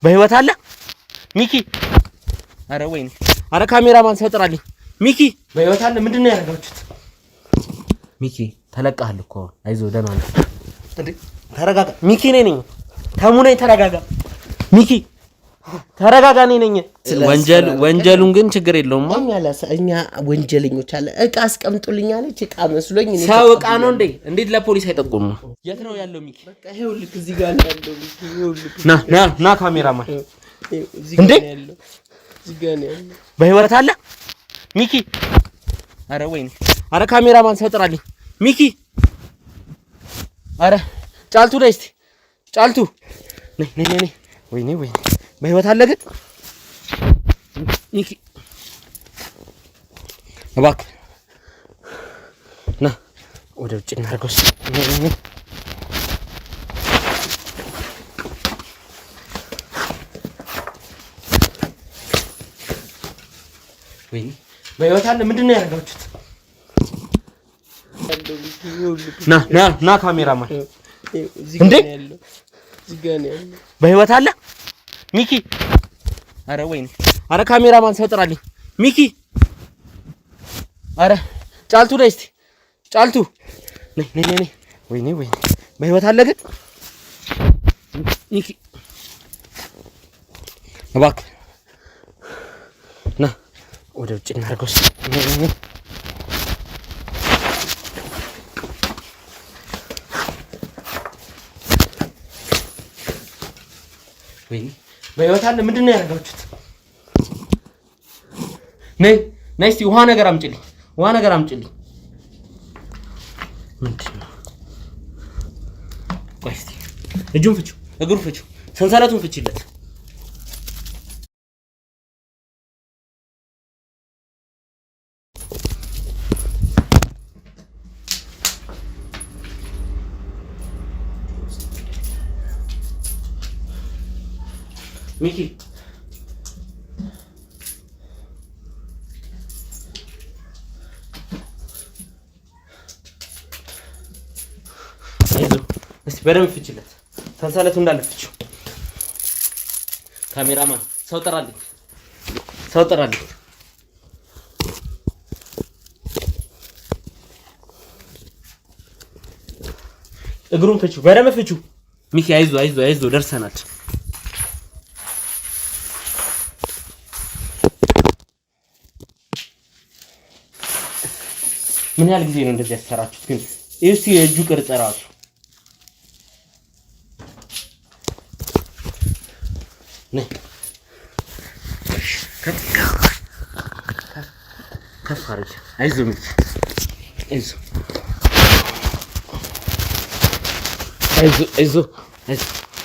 በህይወት አለ ሚኪ? አረ ወይኔ! አረ ካሜራማን ሰው ጥራልኝ። ሚኪ በህይወት አለ? ምንድነው ያደረጋችሁት? ሚኪ ተለቀሃል እኮ አይዞህ፣ ደህና ነህ እንዴ? ተረጋጋ ሚኪ። ነኝ ተሙ ነኝ። ተረጋጋ ሚኪ፣ ተረጋጋ። ነኝ ወንጀሉን ግን ችግር የለውም። እኛ ወንጀለኞች አለ እቃ አስቀምጡልኝ አለች። እቃ መስሎኝ ሰው እቃ ነው እንዴ? እንዴት ለፖሊስ አይጠቁም? የት ነው ያለው ሚኪ? በቃ ይኸውልህ እዚህ ጋር ነው ያለው ሚኪ። ይኸውልህ ና ካሜራማን እንዴ! እዚህ ጋር ነው ያለው። በህይወት አለ ሚኪ? አረ ወይኔ! አረ ካሜራማን ሰው ጥራልኝ። ሚኪ አረ ጫልቱ ነይ እስቲ ጫልቱ ነይ። ወይኔ በህይወት አለ ግን ሚኪ? እባክህ ና ወደ ውጭ እናድርገው። ወይኔ በህይወት አለ? ምንድነው ያደረጋችሁት? ና ካሜራማን እንዴ! በህይወት አለ ሚኪ? አረ ወይኔ! አረ ካሜራማን ሰው ጥራልኝ። ሚኪ አረ ጫልቱ ነይ እስቲ ጫልቱ ነይ። ወይኔ በህይወት አለ ግን ሚኪ? እባክህ ና ወደ ውጭ እናድርገው። ወይኔ በህይወት አለ? ምንድነው ያደረጋችሁት? ነይ እስቲ ውሃ ነገር አምጪልኝ። ምንድነው? ቆይ እስቲ እጁን ፍቹ፣ እግሩን ፍቹ፣ ሰንሰለቱን ፍቺለት። ሚኪ እስቲ በደንብ ፍቺለት፣ ሰንሰለቱ እንዳለ ፍቺው። ካሜራማን ሰው ጥራልኝ። እግሩን ፍቺው፣ በደንብ ፍቺው። ሚኪ አይዞህ ደርሰናል። ምን ያህል ጊዜ ነው እንደዚህ ያሰራችሁት ግን? እስቲ የእጁ ቅርጽ ራሱ ነይ ከፍ አድርጊ። አይዞህ ሚኪ አይዞህ።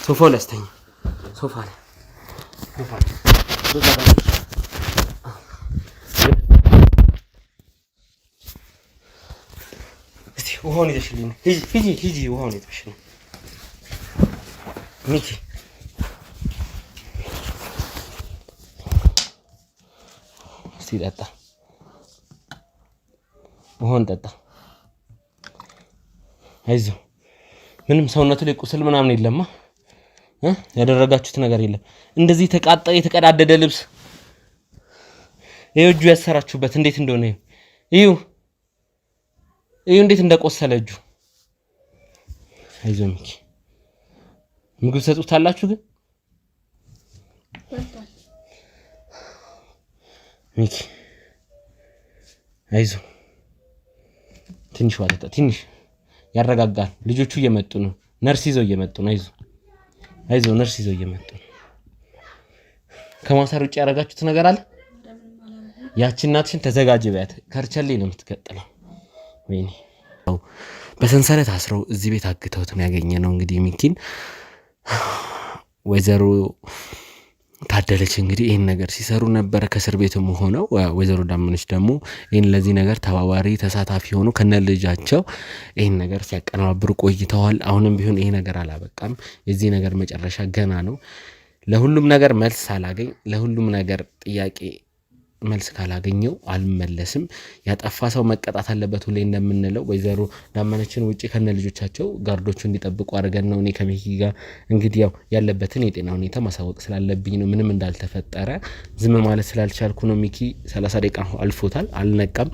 ሶፋ ላይ አስተኛ። ሶፋ ላይ ውሃውን ይዘሽልኝ። ሂጂ ውሃውን ይዘሽልኝ ሚኪ። እስቲ ጠጣ፣ ውሃውን ጠጣ። አይዞህ ምንም ሰውነቱ ላይ ቁስል ምናምን የለማ። ያደረጋችሁት ነገር የለም። እንደዚህ የተቀዳደደ ልብስ ይኸው እጁ ያሰራችሁበት እንዴት እንደሆነ ይኸው እንዴት እንደቆሰለ እጁ። አይዞህ ሚኪ። ምግብ ሰጡታላችሁ ግን ሚኪ? አይዞህ ትንሽ ዋጠጣ፣ ትንሽ ያረጋጋል። ልጆቹ እየመጡ ነው፣ ነርስ ይዘው እየመጡ ነው። አይዞህ ነርስ ይዘው እየመጡ ነው። ከማሳር ውጭ ያደረጋችሁት ነገር አለ? ያቺ እናትሽን ተዘጋጅ በያት፣ ከርቸሌ ነው የምትቀጥለው። ወይኔ በሰንሰለት አስረው እዚህ ቤት አግተውት ነው ያገኘነው። እንግዲህ ሚኪን ወይዘሮ ታደለች እንግዲህ ይሄን ነገር ሲሰሩ ነበር ከእስር ቤትም ሆነው። ወይዘሮ ዳመነች ደግሞ ይሄን ለዚህ ነገር ተባባሪ ተሳታፊ ሆኑ ከነ ልጃቸው ይሄን ነገር ሲያቀናብሩ ቆይተዋል። አሁንም ቢሆን ይሄ ነገር አላበቃም። የዚህ ነገር መጨረሻ ገና ነው። ለሁሉም ነገር መልስ ሳላገኝ ለሁሉም ነገር ጥያቄ መልስ ካላገኘው አልመለስም። ያጠፋ ሰው መቀጣት አለበት ሁሌ እንደምንለው ወይዘሮ ዳመነችን ውጪ ከነ ልጆቻቸው ጋርዶቹ እንዲጠብቁ አድርገን ነው። እኔ ከሚኪ ጋር እንግዲህ ያው ያለበትን የጤና ሁኔታ ማሳወቅ ስላለብኝ ነው። ምንም እንዳልተፈጠረ ዝም ማለት ስላልቻልኩ ነው። ሚኪ 30 ደቂቃ አልፎታል፣ አልነቃም።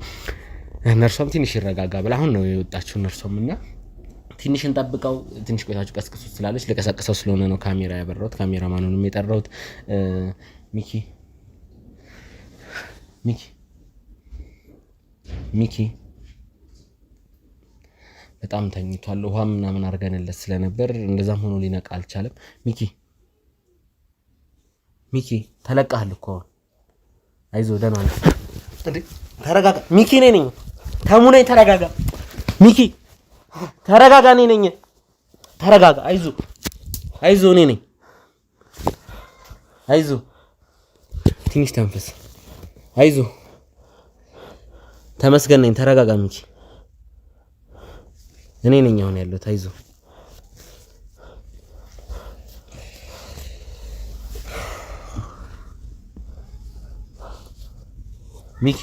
ነርሷም ትንሽ ይረጋጋ ብላ አሁን ነው የወጣችው። ነርሷም እና ትንሽ እንጠብቀው ትንሽ ቆይታችሁ ቀስቅሱ ስላለች ለቀሳቀሰው ስለሆነ ነው ካሜራ ያበራሁት። ካሜራማኑንም የጠራሁት ሚኪ ሚኪ ሚኪ በጣም ተኝቷል። ውሃ ምናምን አድርገንለት ስለነበር እንደዛም ሆኖ ሊነቃ አልቻለም። ሚኪ ሚኪ ተለቀሃል እኮ አይዞህ ደህና ነህ። ተረጋጋ ሚኪ ነኝ ተሙ ነኝ። ተረጋጋ ሚኪ ተረጋጋ። እኔ ነኝ ተረጋጋ። አይዞህ እኔ ነኝ። አይዞህ ትንሽ ተንፈስ። አይዞህ ተመስገን ነኝ። ተረጋጋ ሚኪ እኔ ነኝ አሁን ያለሁት። አይዞህ ሚኪ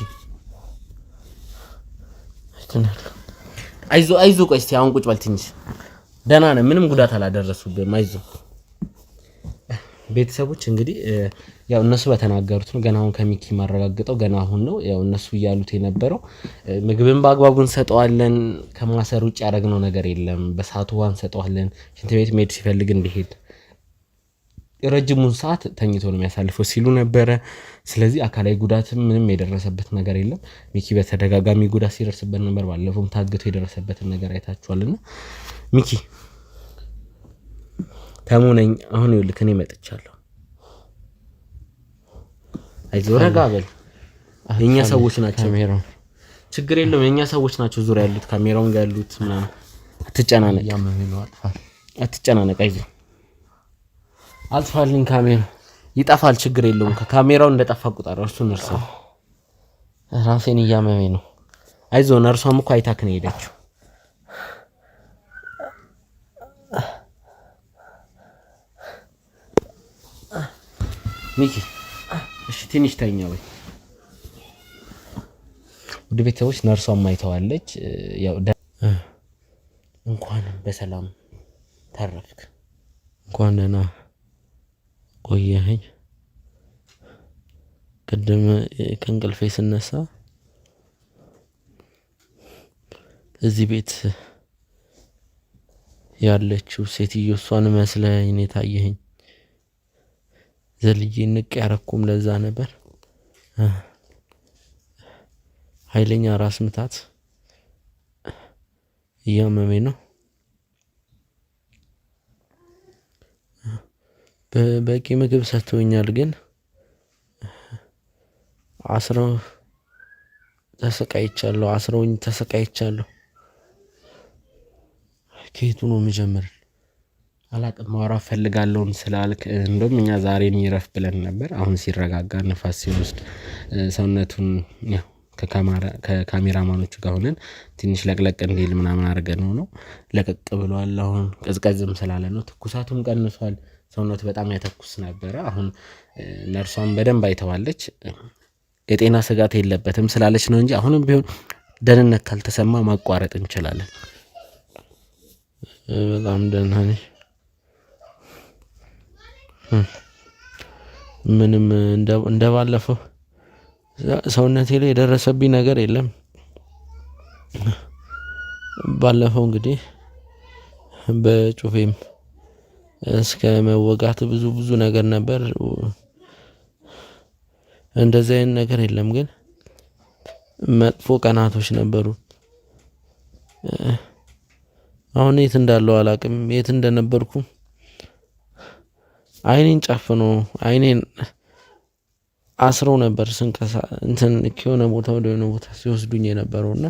አይዞህ ቆይ እስቲ አሁን ቁጭ በል ትንሽ። ደህና ነህ፣ ምንም ጉዳት አላደረሱብህም። አይዞህ ቤተሰቦች እንግዲህ ያው እነሱ በተናገሩት ነው። ገና አሁን ከሚኪ ማረጋግጠው ገና አሁን ነው። ያው እነሱ እያሉት የነበረው ምግብን በአግባቡ እንሰጠዋለን፣ ከማሰር ውጭ ያደረግነው ነገር የለም፣ በሰዓቱ ውሃ እንሰጠዋለን፣ ሽንት ቤት መሄድ ሲፈልግ እንዲሄድ፣ ረጅሙን ሰዓት ተኝቶ ነው የሚያሳልፈው ሲሉ ነበረ። ስለዚህ አካላዊ ጉዳትም ምንም የደረሰበት ነገር የለም። ሚኪ በተደጋጋሚ ጉዳት ሲደርስበት ነበር። ባለፈውም ታግቶ የደረሰበትን ነገር አይታችኋልና ሚኪ ተሙ ነኝ አሁን ይኸውልህ እኔ መጥቻለሁ። አይዞህ ረጋ በል። የኛ ሰዎች ናቸው። ካሜራው ችግር የለውም። የኛ ሰዎች ናቸው ዙሪያ ያሉት ካሜራውን ጋር ያሉት ምናምን። አትጨናነቅ፣ አትጨናነቅ። አይዞህ አልፋልኝ። ካሜራው ይጠፋል፣ ችግር የለውም። ከካሜራው እንደጠፋ ቁጥር እሱን እርሳው። ራሴን እያመመኝ ነው። አይዞህ ነርሷም እኮ አይታክ ነው ሄደችው። ሚኪ እሺ ትንሽ ተኛ ወይ። ወደ ቤተሰቦች ነርሷም አይተዋለች። ያው እንኳን በሰላም ተረፍክ፣ እንኳን ደህና ቆየኸኝ። ቅድም ከእንቅልፌ ስነሳ እዚህ ቤት ያለችው ሴትዮ እሷን መስለኝ ነው የታየኸኝ። ዘልዬ ንቅ ያረኩም ለዛ ነበር። ኃይለኛ ራስ ምታት እያመመኝ ነው። በቂ ምግብ ሰጥቶኛል፣ ግን አስረው ተሰቃይቻለሁ። ከየቱ ነው የምጀምር? አላቅም። ማውራት ፈልጋለሁ ስላልክ እንደውም እኛ ዛሬ ይረፍ ብለን ነበር። አሁን ሲረጋጋ ነፋስ ሲወስድ ሰውነቱን ያው ከካሜራማኖቹ ጋር ሆነን ትንሽ ለቅለቅ እንዲል ምናምን አድርገን ነው ለቀቅ ብሏል። አሁን ቀዝቀዝም ስላለ ነው። ትኩሳቱም ቀንሷል። ሰውነቱ በጣም ያተኩስ ነበረ። አሁን ነርሷም በደንብ አይተዋለች። የጤና ስጋት የለበትም ስላለች ነው እንጂ አሁንም ቢሆን ደህንነት ካልተሰማ ማቋረጥ እንችላለን። በጣም ደህና ነኝ። ምንም እንደባለፈው ሰውነቴ ላይ የደረሰብኝ ነገር የለም። ባለፈው እንግዲህ በጩፌም እስከ መወጋት ብዙ ነገር ነበር። እንደዚህ አይነት ነገር የለም፣ ግን መጥፎ ቀናቶች ነበሩ። አሁን የት እንዳለው አላቅም፣ የት እንደነበርኩ። አይኔን ጨፍኖ አይኔን አስረው ነበር ስንቀሳ እንትን ከሆነ ቦታ ወደ ሆነ ቦታ ሲወስዱኝ የነበረውና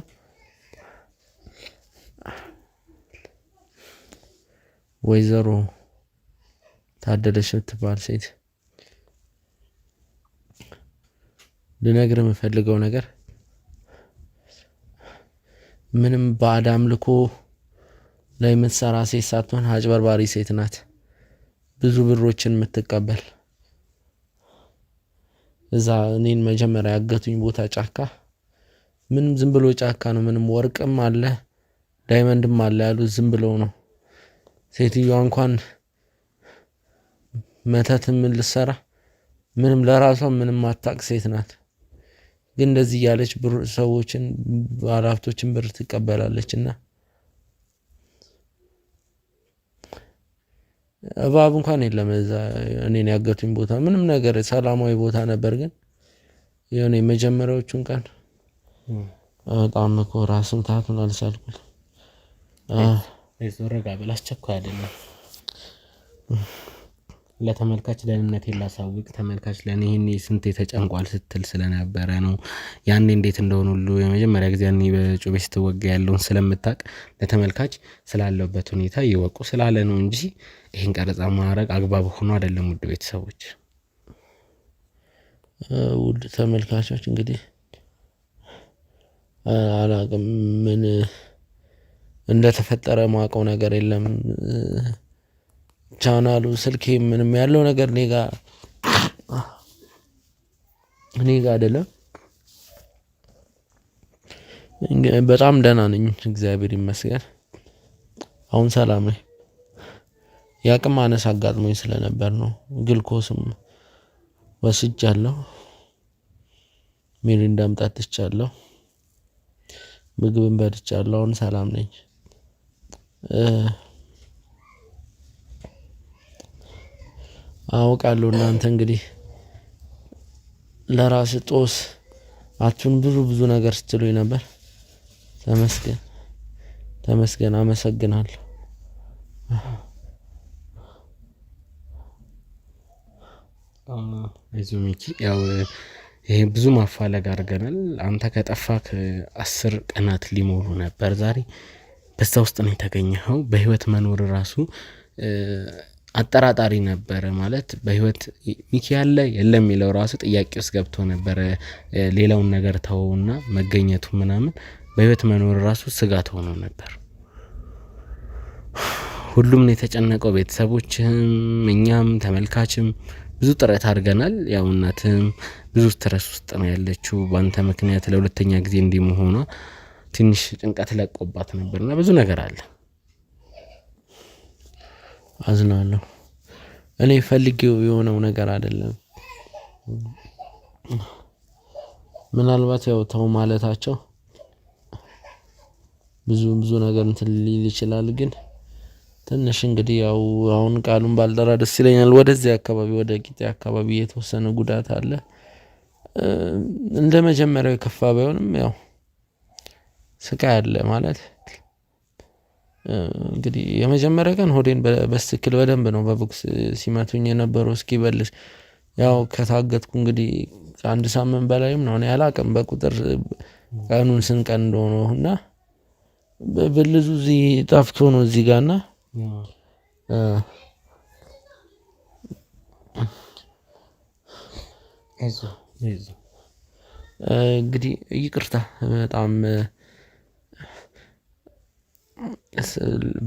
ወይዘሮ ታደለች የምትባል ሴት ልነግር የምፈልገው ነገር ምንም ባዕድ አምልኮ ላይ የምትሰራ ሴት ሳትሆን አጭበርባሪ ሴት ናት። ብዙ ብሮችን የምትቀበል እዛ እኔን መጀመሪያ ያገቱኝ ቦታ ጫካ ምንም ዝም ብሎ ጫካ ነው። ምንም ወርቅም አለ ዳይመንድም አለ ያሉት ዝም ብለው ነው። ሴትዮዋ እንኳን መተት ምን ልትሰራ ምንም ለራሷ ምንም አታውቅ ሴት ናት። ግን እንደዚህ ያለች ብር ሰዎችን ባለሀብቶችን ብር ትቀበላለችና እባብ እንኳን የለም እዛ እኔን ያገቱኝ ቦታ ምንም ነገር ሰላማዊ ቦታ ነበር። ግን የሆነ የመጀመሪያዎቹን ቀን በጣም እኮ ራስ ምታቱን አልቻልኩም። ረጋ በል አስቸኳይ አይደለም። ለተመልካች ደህንነቴን ላሳውቅ። ተመልካች ለኔ ይሄኔ ስንት ተጨንቋል ስትል ስለነበረ ነው። ያኔ እንዴት እንደሆነ ሁሉ የመጀመሪያ ጊዜ ያኔ በጩቤ ስትወጋ ያለውን ስለምታውቅ ለተመልካች ስላለበት ሁኔታ ይወቁ ስላለ ነው እንጂ ይሄን ቀረጻ ማድረግ አግባብ ሆኖ አይደለም። ውድ ቤተሰቦች፣ ውድ ተመልካቾች እንግዲህ አላቅም ምን እንደተፈጠረ ማውቀው ነገር የለም። ቻናሉ ስልኬ ምንም ያለው ነገር እኔ ጋ አይደለም። በጣም ደህና ነኝ እግዚአብሔር ይመስገን። አሁን ሰላም ነኝ። ያቅም ማነስ አጋጥሞኝ ስለነበር ነው። ግልኮስም ወስጃለሁ፣ ሚሪንዳም ጠጥቻለሁ፣ ምግብም በልቻለሁ። አሁን ሰላም ነኝ። አውቃለሁ እናንተ እንግዲህ ለራስ ጦስ አቱን ብዙ ነገር ስትሉኝ ነበር። ተመስገን አመሰግናለሁ። አይዞህ ሚኪ፣ ያው ይሄ ብዙ ማፋለግ አድርገናል። አንተ ከጠፋክ 10 ቀናት ሊሞሉ ነበር ዛሬ። በዛ ውስጥ ነው የተገኘኸው። በህይወት መኖር ራሱ አጠራጣሪ ነበረ። ማለት በህይወት ሚኪ ያለ የለም የሚለው ራሱ ጥያቄ ውስጥ ገብቶ ነበረ። ሌላውን ነገር ተወውና መገኘቱ ምናምን በህይወት መኖር ራሱ ስጋት ሆኖ ነበር። ሁሉም ነው የተጨነቀው፣ ቤተሰቦችም እኛም ተመልካችም ብዙ ጥረት አድርገናል። ያው እናትም ብዙ ስትረስ ውስጥ ነው ያለችው። በአንተ ምክንያት ለሁለተኛ ጊዜ እንዲመሆኗ ትንሽ ጭንቀት ለቆባት ነበርና ብዙ ነገር አለ። አዝናለሁ። እኔ ፈልጌው የሆነው ነገር አይደለም። ምናልባት ያው ተው ማለታቸው ብዙ ነገር እንትን ሊል ይችላል። ግን ትንሽ እንግዲህ ያው አሁን ቃሉን ባልጠራ ደስ ይለኛል። ወደዚህ አካባቢ ወደ ቂጤ አካባቢ የተወሰነ ጉዳት አለ። እንደ መጀመሪያው ከፋ ባይሆንም ያው ስቃይ አለ ማለት እንግዲህ የመጀመሪያ ቀን ሆዴን በስትክል በደንብ ነው በቦክስ ሲመቱኝ የነበረው እስኪበልሽ። ያው ከታገትኩ እንግዲህ አንድ ሳምንት በላይም ነው። እኔ አላቅም በቁጥር ቀኑን ስንት ቀን እንደሆነ እና ብልዙ እዚህ ጠፍቶ ነው እዚህ ጋርና እንግዲህ ይቅርታ በጣም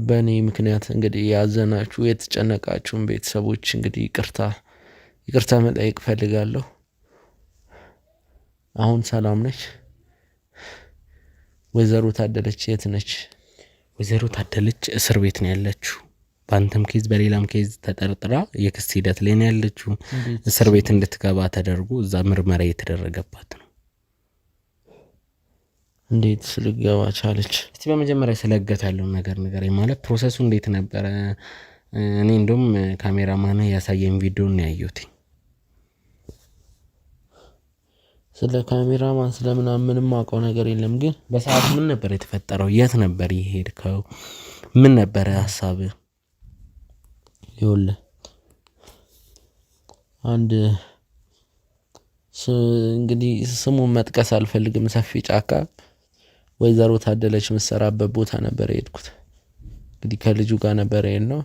በእኔ ምክንያት እንግዲህ ያዘናችሁ የተጨነቃችሁን ቤተሰቦች እንግዲህ ይቅርታ መጠየቅ ፈልጋለሁ። አሁን ሰላም ነች። ወይዘሮ ታደለች የት ነች? ወይዘሮ ታደለች እስር ቤት ነው ያለችው። በአንተም ኬዝ በሌላም ኬዝ ተጠርጥራ የክስ ሂደት ላይ ነው ያለችው። እስር ቤት እንድትገባ ተደርጎ እዛ ምርመራ እየተደረገባት ነው። እንዴት ልትገባ ቻለች? እስቲ በመጀመሪያ ስለገት ያለውን ነገር ንገረኝ። ማለት ፕሮሰሱ እንዴት ነበረ? እኔ እንደውም ካሜራማን ያሳየኝ ቪዲዮ ነው ያየሁት። ስለ ካሜራማን ስለምናምን ምንም አውቀው ነገር የለም። ግን በሰዓቱ ምን ነበር የተፈጠረው? የት ነበር የሄድከው? ምን ነበር ሐሳብህ? ይኸውልህ አንድ እንግዲህ ስሙን መጥቀስ አልፈልግም፣ ሰፊ ጫካ ወይዘሮ ታደለች የምትሰራበት ቦታ ነበር የሄድኩት። እንግዲህ ከልጁ ጋር ነበር የሄድነው።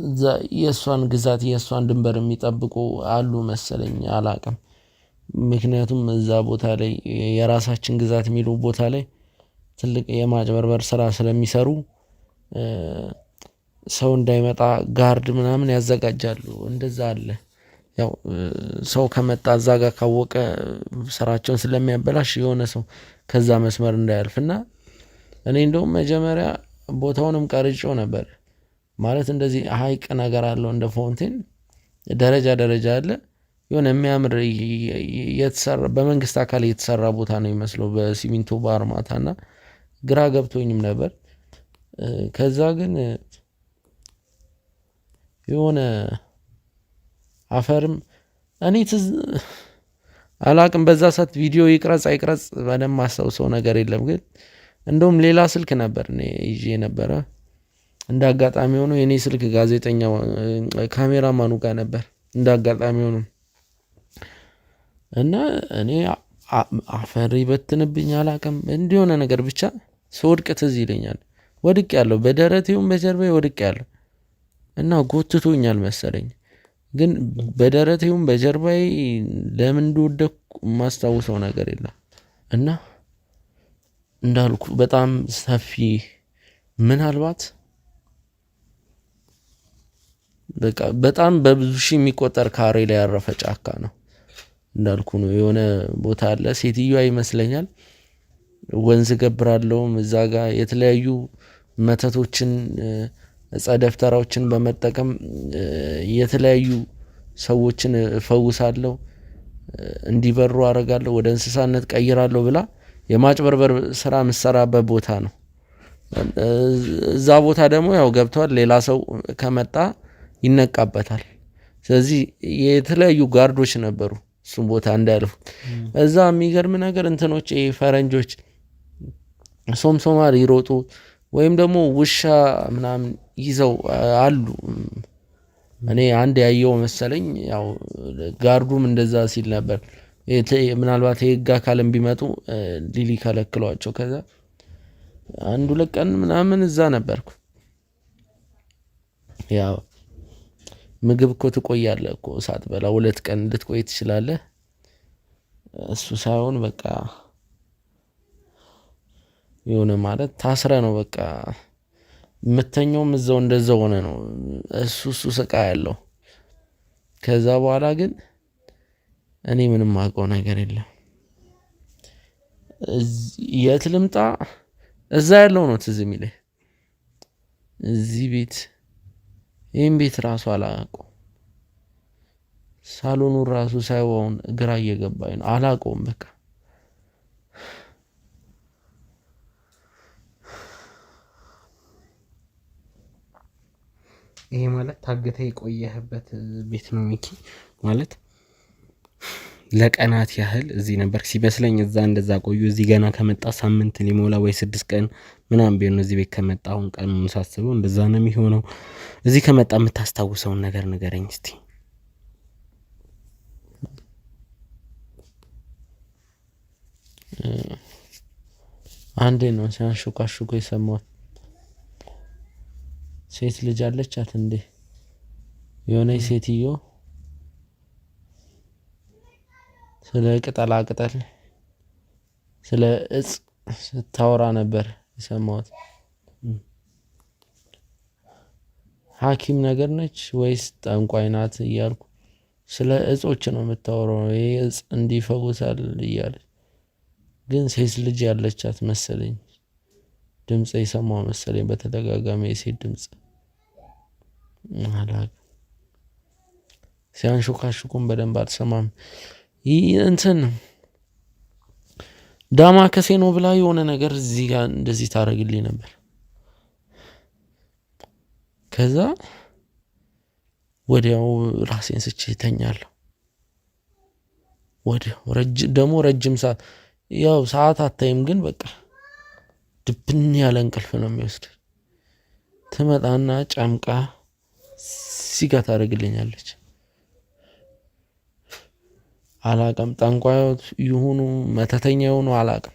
እዛ የእሷን ግዛት የእሷን ድንበር የሚጠብቁ አሉ መሰለኝ፣ አላቅም። ምክንያቱም እዛ ቦታ ላይ የራሳችን ግዛት የሚሉ ቦታ ላይ ትልቅ የማጭበርበር ስራ ስለሚሰሩ ሰው እንዳይመጣ ጋርድ ምናምን ያዘጋጃሉ። እንደዛ አለ ያው ሰው ከመጣ እዛ ጋር ካወቀ ስራቸውን ስለሚያበላሽ የሆነ ሰው ከዛ መስመር እንዳያልፍና እኔ እንደውም መጀመሪያ ቦታውንም ቀርጬው ነበር። ማለት እንደዚህ ሀይቅ ነገር አለው እንደ ፋውንቴን ደረጃ አለ። የሆነ የሚያምር የተሰራ በመንግስት አካል የተሰራ ቦታ ነው የሚመስለው በሲሚንቶ በአርማታና ግራ ገብቶኝም ነበር። ከዛ ግን የሆነ አፈርም እኔ አላቅም በዛ ሰዓት ቪዲዮ ይቅረጽ አይቅረጽ በደንብ ማስታውሰው ነገር የለም። ግን እንደውም ሌላ ስልክ ነበር እኔ ይዤ ነበረ። እንደ አጋጣሚ ሆኖ የኔ ስልክ ጋዜጠኛው ካሜራማኑ ጋር ነበር እንደ አጋጣሚ ሆኖ እና እኔ አፈር ይበትንብኝ አላቅም እንዲሆነ ነገር ብቻ ስወድቅ ትዝ ይለኛል። ወድቄያለሁ፣ በደረቴውም በጀርባዬ ወድቄያለሁ እና ጎትቶኛል መሰለኝ። ግን በደረቴውም በጀርባዬ ለምን እንደወደቅኩ የማስታውሰው ነገር የለም። እና እንዳልኩ በጣም ሰፊ ምናልባት በቃ በጣም በብዙ ሺህ የሚቆጠር ካሬ ላይ ያረፈ ጫካ ነው። እንዳልኩ ነው የሆነ ቦታ አለ ሴትዮዋ ይመስለኛል ወንዝ ገብራለሁም እዛ ጋር የተለያዩ መተቶችን እጸ ደፍተራዎችን በመጠቀም የተለያዩ ሰዎችን እፈውሳለሁ፣ እንዲበሩ አደርጋለሁ፣ ወደ እንስሳነት ቀይራለሁ ብላ የማጭበርበር ስራ የምትሰራበት ቦታ ነው። እዛ ቦታ ደግሞ ያው ገብቷል ሌላ ሰው ከመጣ ይነቃበታል። ስለዚህ የተለያዩ ጋርዶች ነበሩ እሱም ቦታ እንዳያልፉ። እዛ የሚገርም ነገር እንትኖች ፈረንጆች ሶምሶማ ይሮጡ ወይም ደግሞ ውሻ ምናምን ይዘው አሉ። እኔ አንድ ያየው መሰለኝ ያው ጋርዱም እንደዛ ሲል ነበር። ምናልባት የህግ አካልም ቢመጡ ሊከለክሏቸው። ከዛ 1-2 ቀን ምናምን እዛ ነበርኩ። ያው ምግብ እኮ ትቆያለህ እኮ ሳትበላ 2 ቀን ልትቆይ ትችላለህ። እሱ ሳይሆን በቃ የሆነ ማለት ታስረ ነው በቃ የምተኛውም እዛው እንደዛው ሆነ ነው። እሱ ስቃ ያለው። ከዛ በኋላ ግን እኔ ምንም አውቀው ነገር የለም። የት ልምጣ እዛ ያለው ነው ትዝ የሚለኝ። እዚህ ቤት ይህም ቤት ራሱ አላውቀውም። ሳሎኑ ራሱ ሳይሆን ግራ እየገባኝ ነው። አላውቀውም በቃ ይሄ ማለት ታግተ የቆየህበት ቤት ነው ሚኪ። ማለት ለቀናት ያህል እዚህ ነበር ሲመስለኝ። እዛ እንደዛ ቆዩ። እዚህ ገና ከመጣ ሳምንት ሊሞላ ወይ 6 ቀን ምናምን ቢሆን እዚህ ቤት ከመጣ አሁን ቀን ሳስበው እንደዛ ነው የሚሆነው። እዚህ ከመጣ የምታስታውሰውን ነገር ንገረኝ እስቲ። አንዴ ነው ሲያንሹካሹኩ የሰማሁት። ሴት ልጅ አለቻት እንዴ የሆነች ሴትዮ ስለ ቅጠላ ቅጠል ስለ እጽ ስታወራ ነበር የሰማሁት። ሐኪም ነገር ነች ወይስ ጠንቋይ ናት እያልኩ ስለ እጾች ነው የምታወራው። ይሄ እጽ እንዲፈውሳል እያለች ግን ሴት ልጅ ያለቻት መሰለኝ። ድምጽ የሰማሁ መሰለኝ በተደጋጋሚ የሴት ድምጽ። አላውቅም ሲያንሾካሹኩም በደንብ አልሰማም። ይህ እንትን ዳማ ከሴ ነው ብላ የሆነ ነገር እዚህ ጋር እንደዚህ ታደርግልኝ ነበር። ከዛ ወዲያው ራሴን ስቼ ተኛለሁ። ወዲያው ደግሞ ረጅም ሰዓት ያው ሰዓት አታይም ግን በቃ ድብን ያለ እንቅልፍ ነው የሚወስድ። ትመጣና ጨምቃ ሲጋ ታደርግልኛለች። አላውቅም ጠንቋዮች ይሁኑ መተተኛ ይሁኑ አላውቅም።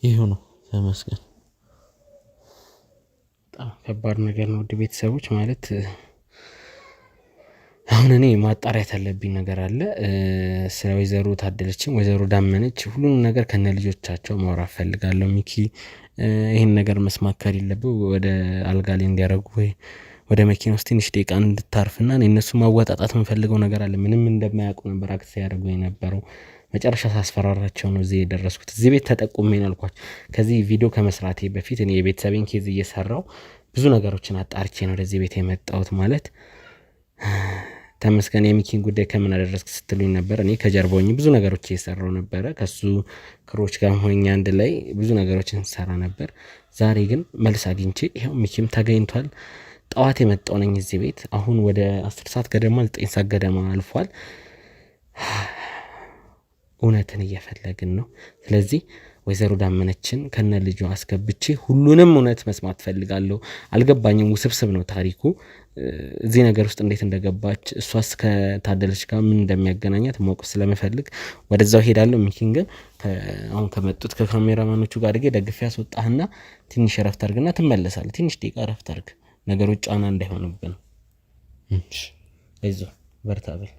ይሁኑ ተመስገን። በጣም ከባድ ነገር ነው ውድ ቤተሰቦች። ማለት አሁን እኔ ማጣሪያት ያለብኝ ነገር አለ። ስለ ወይዘሮ ታደለችም ወይዘሮ ዳመነች ሁሉንም ነገር ከነ ልጆቻቸው ማውራት ፈልጋለሁ። ሚኪ ይህን ነገር መስማት ከሌለብህ ወደ አልጋ ላይ እንዲያደርጉ ወይ ወደ መኪና ውስጥ ትንሽ ደቂቃ እንድታርፍና እነሱ ማወጣጣት የምፈልገው ነገር አለ። ምንም እንደማያውቁ ነበር አክት ሲያደርጉ የነበረው። መጨረሻ ሳስፈራራቸው ነው እዚህ የደረስኩት። እዚህ ቤት ተጠቁሜ ነው አልኳቸው። ከዚህ ቪዲዮ ከመስራቴ በፊት እኔ የቤተሰቤን ኬዝ እየሰራው ብዙ ነገሮችን አጣርቼ ነው ወደዚህ ቤት የመጣሁት። ማለት ተመስገን የሚኪን ጉዳይ ከምን አደረስክ ስትሉኝ ነበር። እኔ ከጀርባውኝ ብዙ ነገሮች እየሰራው ነበረ። ከሱ ክሮች ጋር ሆኜ አንድ ላይ ብዙ ነገሮችን ሰራ ነበር። ዛሬ ግን መልስ አግኝቼ ይሄው ሚኪም ተገኝቷል። ጠዋት የመጣው ነኝ እዚህ ቤት። አሁን ወደ 10 ሰዓት ገደማ 9 ሰዓት ገደማ አልፏል። እውነትን እየፈለግን ነው። ስለዚህ ወይዘሮ ዳመነችን ከነ ልጇ አስገብቼ ሁሉንም እውነት መስማት ፈልጋለሁ። አልገባኝም፣ ውስብስብ ነው ታሪኩ። እዚህ ነገር ውስጥ እንዴት እንደገባች እሷስ ከታደለች ጋር ምን እንደሚያገናኛት ማወቅ ስለምፈልግ ወደዛው ሄዳለሁ። ሚኪን ግን አሁን ከመጡት ከካሜራማኖቹ ጋር አድርጌ ደግፌ ያስወጣህና ትንሽ ረፍት አድርግና ትመለሳለህ። ትንሽ ደቂቃ ረፍት አድርግ፣ ነገሮች ጫና እንዳይሆኑብን። አይዞህ በርታ በል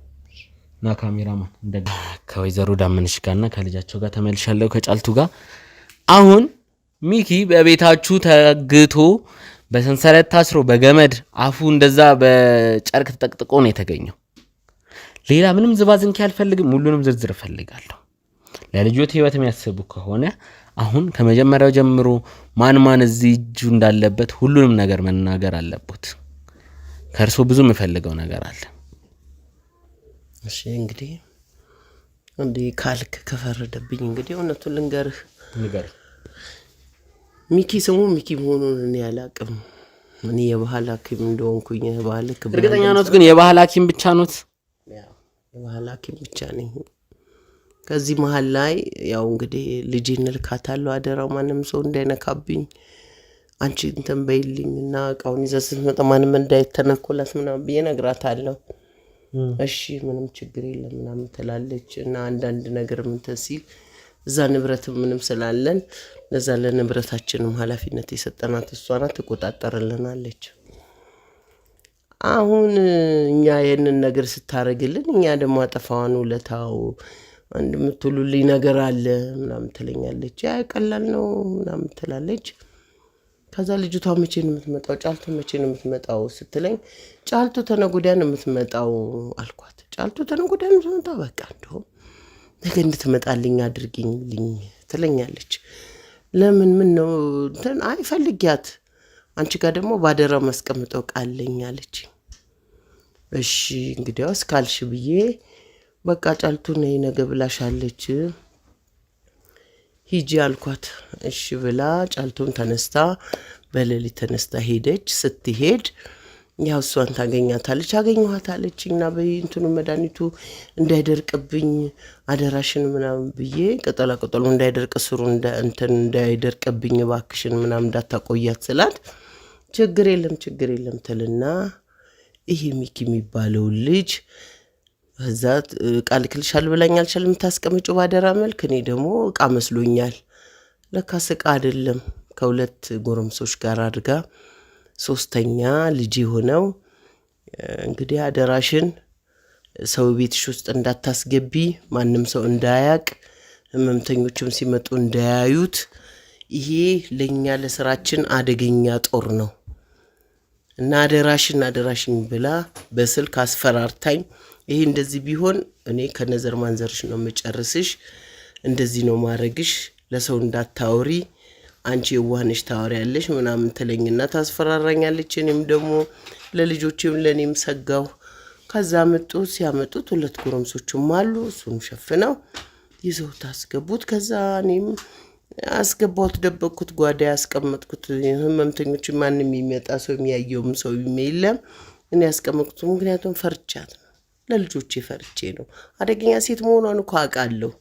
ና ካሜራማን። እንደገና ከወይዘሮ ዳመነች ጋርና ከልጃቸው ጋር ተመልሻለሁ ከጫልቱ ጋር። አሁን ሚኪ በቤታችሁ ተግቶ በሰንሰለት ታስሮ በገመድ አፉ እንደዛ በጨርቅ ተጠቅጥቆ ነው የተገኘው። ሌላ ምንም ዝባዝንኪ አልፈልግም። ሁሉንም ዝርዝር እፈልጋለሁ። ለልጆት ህይወት የሚያስቡ ከሆነ አሁን ከመጀመሪያው ጀምሮ ማን ማን እዚህ እጁ እንዳለበት ሁሉንም ነገር መናገር አለበት። ከእርሶ ብዙ የምፈልገው ነገር አለ። እሺ እንግዲህ እንዴ ካልክ ከፈረደብኝ እንግዲህ እውነቱን ልንገርህ። ሚኪ ስሙ ሚኪ መሆኑን እኔ አላቅም። እኔ የባህል ሐኪም እንደሆንኩኝ የባህል ሐኪም እርግጠኛ ነዎት? ግን የባህል ሐኪም ብቻ ነዎት? ያው የባህል ሐኪም ብቻ ነኝ። ከዚህ መሀል ላይ ያው እንግዲህ ልጄን ልካታለሁ። አደራው ማንም ሰው እንዳይነካብኝ አንቺ እንትን በይልኝና እቃውን ይዘህ ስትመጣ ማንም እንዳይተናኮላት ምናምን ብዬ እነግራታለሁ። እሺ ምንም ችግር የለም ምናምን ትላለች። እና አንዳንድ ነገር ምን ተሲል እዛ ንብረት ምንም ስላለን ለዛ ለንብረታችንም ኃላፊነት የሰጠናት እሷ ናት፣ ትቆጣጠርልናለች። አሁን እኛ የነን ነገር ስታረግልን እኛ ደግሞ አጠፋዋን ውለታው አንድ ምትሉልኝ ነገር አለ ምናምን ትለኛለች። ያ ቀላል ነው ምናምን ትላለች። ከዛ ልጅቷ መቼ ነው የምትመጣው? ጫልቱ መቼ ነው የምትመጣው ስትለኝ ጫልቱ ተነጎዳያ ነው የምትመጣው አልኳት። ጫልቱ ተነጎዳያ ነው የምትመጣው፣ በቃ እንደው ነገ እንድትመጣልኝ አድርጊልኝ ትለኛለች። ለምን ምን ነው እንትን አይ ፈልጊያት አንቺ ጋር ደግሞ ባደራ ማስቀምጠው ቃልኝ አለች። እሺ እንግዲያውስ ካልሽ ብዬ በቃ ጫልቱ ነይ ነገ ብላሻለች ሂጂ አልኳት። እሺ ብላ ጫልቱን ተነስታ በሌሊት ተነስታ ሄደች። ስትሄድ ያው እሷን ታገኛታለች። አገኘኋታለችና በእንትኑ መድኃኒቱ እንዳይደርቅብኝ አደራሽን ምናምን ብዬ ቅጠሉ እንዳይደርቅ ስሩ እንትን እንዳይደርቅብኝ እባክሽን ምናምን እንዳታቆያት ስላት ችግር የለም ትልና ይሄ ሚኪ የሚባለው ልጅ በዛት ቃል ክልሻል ብላኛል ሸልም ታስቀምጪው ባደራ መልክ። እኔ ደግሞ እቃ መስሎኛል። ለካስ እቃ አይደለም። ከሁለት ጎረምሶች ጋር አድርጋ ሶስተኛ ልጅ ሆነው እንግዲህ አደራሽን ሰው ቤትሽ ውስጥ እንዳታስገቢ፣ ማንም ሰው እንዳያቅ፣ ህመምተኞችም ሲመጡ እንዳያዩት፣ ይሄ ለኛ ለስራችን አደገኛ ጦር ነው እና አደራሽን ብላ በስልክ አስፈራርታኝ ይሄ እንደዚህ ቢሆን እኔ ከነዘር ማንዘርሽ ነው መጨረስሽ፣ እንደዚህ ነው ማረግሽ፣ ለሰው እንዳታወሪ፣ አንቺ የዋህነሽ ታወሪያለሽ ምናምን ትለኝና ታስፈራራኛለች። እኔም ደግሞ ለልጆቼም ለኔም ሰጋው። ከዛ ሲያመጡት ሁለት ጎረምሶችም አሉ። እሱን ሸፍነው ይዘው ታስገቡት። ከዛ እኔም አስገባሁት፣ ደበቅኩት፣ ጓዳ ያስቀመጥኩት። ህመምተኞች ማንም የሚመጣ ሰው የሚያየውም ሰው የለም። እኔ ያስቀመጥኩት ምክንያቱም ፈርቻት ነው፣ ለልጆቼ ፈርቼ ነው። አደገኛ ሴት መሆኗን እኮ አውቃለሁ፣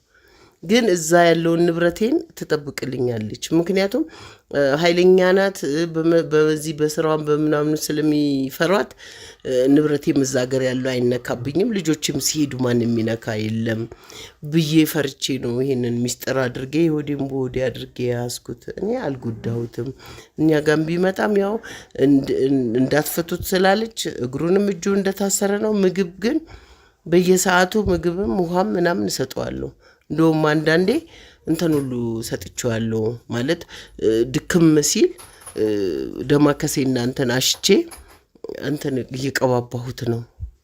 ግን እዛ ያለውን ንብረቴን ትጠብቅልኛለች። ምክንያቱም ኃይለኛ ናት። በዚህ በስራዋን በምናምን ስለሚፈሯት ንብረቴም እዛ ሀገር ያለው አይነካብኝም፣ ልጆችም ሲሄዱ ማንም የሚነካ የለም ብዬ ፈርቼ ነው ይሄንን ሚስጥር አድርጌ ሆዴም በሆዴ አድርጌ ያስኩት። እኔ አልጎዳሁትም። እኛ ጋር ቢመጣም ያው እንዳትፈቱት ስላለች እግሩንም እጁ እንደታሰረ ነው። ምግብ ግን በየሰዓቱ ምግብም ውሃም ምናምን እሰጠዋለሁ። እንደውም አንዳንዴ እንትን ሁሉ ሰጥቼዋለሁ። ማለት ድክም ሲል ደማከሴና እንትን አሽቼ እንትን እየቀባባሁት ነው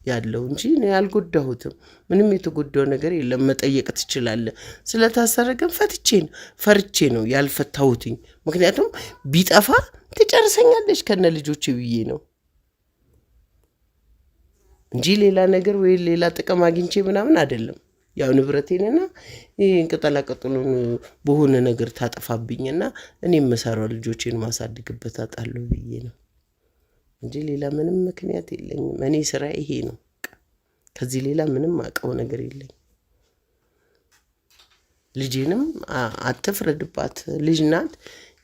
ያለው እንጂ እኔ አልጎዳሁትም። ምንም የተጎዳው ነገር የለም። መጠየቅ ትችላለህ። ስለታሰረ ግን ፈርቼ ነው ያልፈታሁትኝ። ምክንያቱም ቢጠፋ ትጨርሰኛለች ከነ ልጆች ብዬ ነው እንጂ ሌላ ነገር ወይ ሌላ ጥቅም አግኝቼ ምናምን አይደለም። ያው ንብረቴንና ይሄን ቅጠላቅጠሉን በሆነ ነገር ታጠፋብኝና እኔም መሰራው ልጆቼን ማሳድግበት አጣለው ብዬ ነው እንጂ ሌላ ምንም ምክንያት የለኝም። እኔ ስራ ይሄ ነው። ከዚህ ሌላ ምንም አውቀው ነገር የለኝም። ልጄንም አትፍረድባት፣ ልጅ ናት።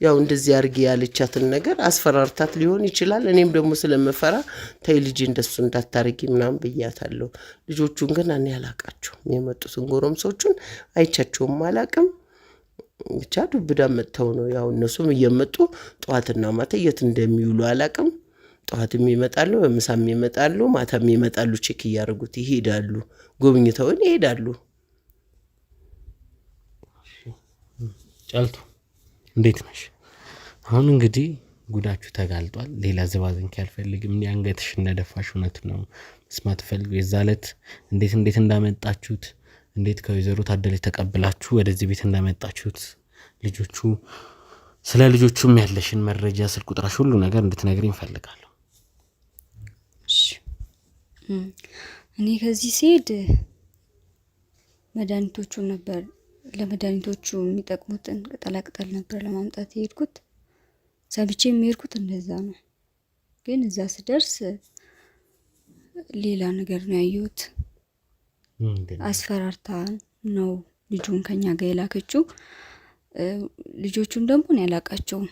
ያው እንደዚህ አርጊ ያለቻትን ነገር አስፈራርታት ሊሆን ይችላል። እኔም ደግሞ ስለምፈራ ተይ ልጄ እንደሱ እንዳታረጊ ምናምን ብያታለሁ። ልጆቹን ግን እኔ አላቃቸውም። የመጡትን ጎረምሶቹን አይቻቸውም አላቅም። ብቻ ዱብዳ መጥተው ነው ያው እነሱም እየመጡ ጠዋትና ማታ የት እንደሚውሉ አላቅም። ጠዋትም ይመጣሉ፣ ምሳም ይመጣሉ፣ ማታም ይመጣሉ። ቼክ እያደረጉት ይሄዳሉ። ጎብኝተውን ይሄዳሉ። ጫልቱ እንዴት ነሽ? አሁን እንግዲህ ጉዳችሁ ተጋልጧል። ሌላ ዝባዝንኪ አልፈልግም። እኔ አንገትሽ እንደደፋሽ እውነት ነው መስማት ፈልግ። የዛለት እንዴት እንዳመጣችሁት እንዴት ከወይዘሮ ታደለች ተቀብላችሁ ወደዚህ ቤት እንዳመጣችሁት ልጆቹ ስለ ልጆቹም ያለሽን መረጃ ስልክ ቁጥራሽ ሁሉ ነገር እንድትነግሪኝ ፈልጋለሁ። እኔ ከዚህ ሲሄድ መድኃኒቶቹ ነበር ለመድኃኒቶቹ የሚጠቅሙትን ቅጠላቅጠል ነበር ለማምጣት የሄድኩት። ሰብቼ የሚሄድኩት እንደዛ ነው። ግን እዛ ስደርስ ሌላ ነገር ነው ያየሁት። አስፈራርታ ነው ልጁን ከኛ ጋር የላከችው። ልጆቹን ደግሞ እኔ አላቃቸውም።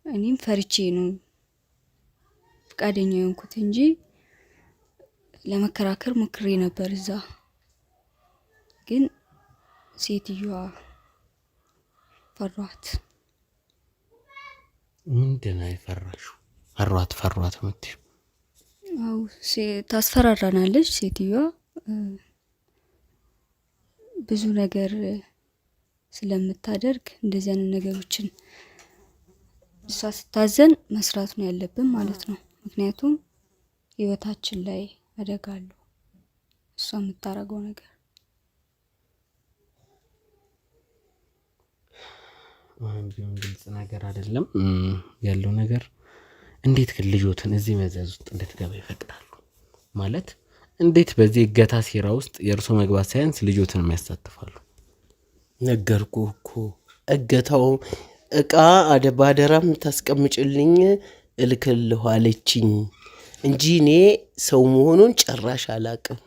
እኔም ፈርቼ ነው ፈቃደኛ የሆንኩት እንጂ ለመከራከር ሞክሬ ነበር እዛ። ግን ሴትዮዋ ፈሯት። ምንድነው የፈራሽው? ፈሯት ምትይ? አው ታስፈራራናለች ሴትዮዋ። ብዙ ነገር ስለምታደርግ እንደዚህ አይነት ነገሮችን እሷ ስታዘን መስራት ነው ያለብን ማለት ነው። ምክንያቱም ህይወታችን ላይ አደጋ አለው እሷ የምታረገው ነገር። ቢሆን ግልጽ ነገር አይደለም ያለው ነገር። እንዴት ግን ልጆትን እዚህ መዘዝ ውስጥ እንድትገባ ይፈቅዳሉ? ማለት እንዴት በዚህ እገታ ሴራ ውስጥ የእርሶ መግባት ሳይንስ ልጆትን የሚያሳትፋሉ? ነገርኩህ እኮ እገታው እቃ ባደራም ታስቀምጭልኝ እልክልህ አለችኝ እንጂ እኔ ሰው መሆኑን ጭራሽ አላቅም።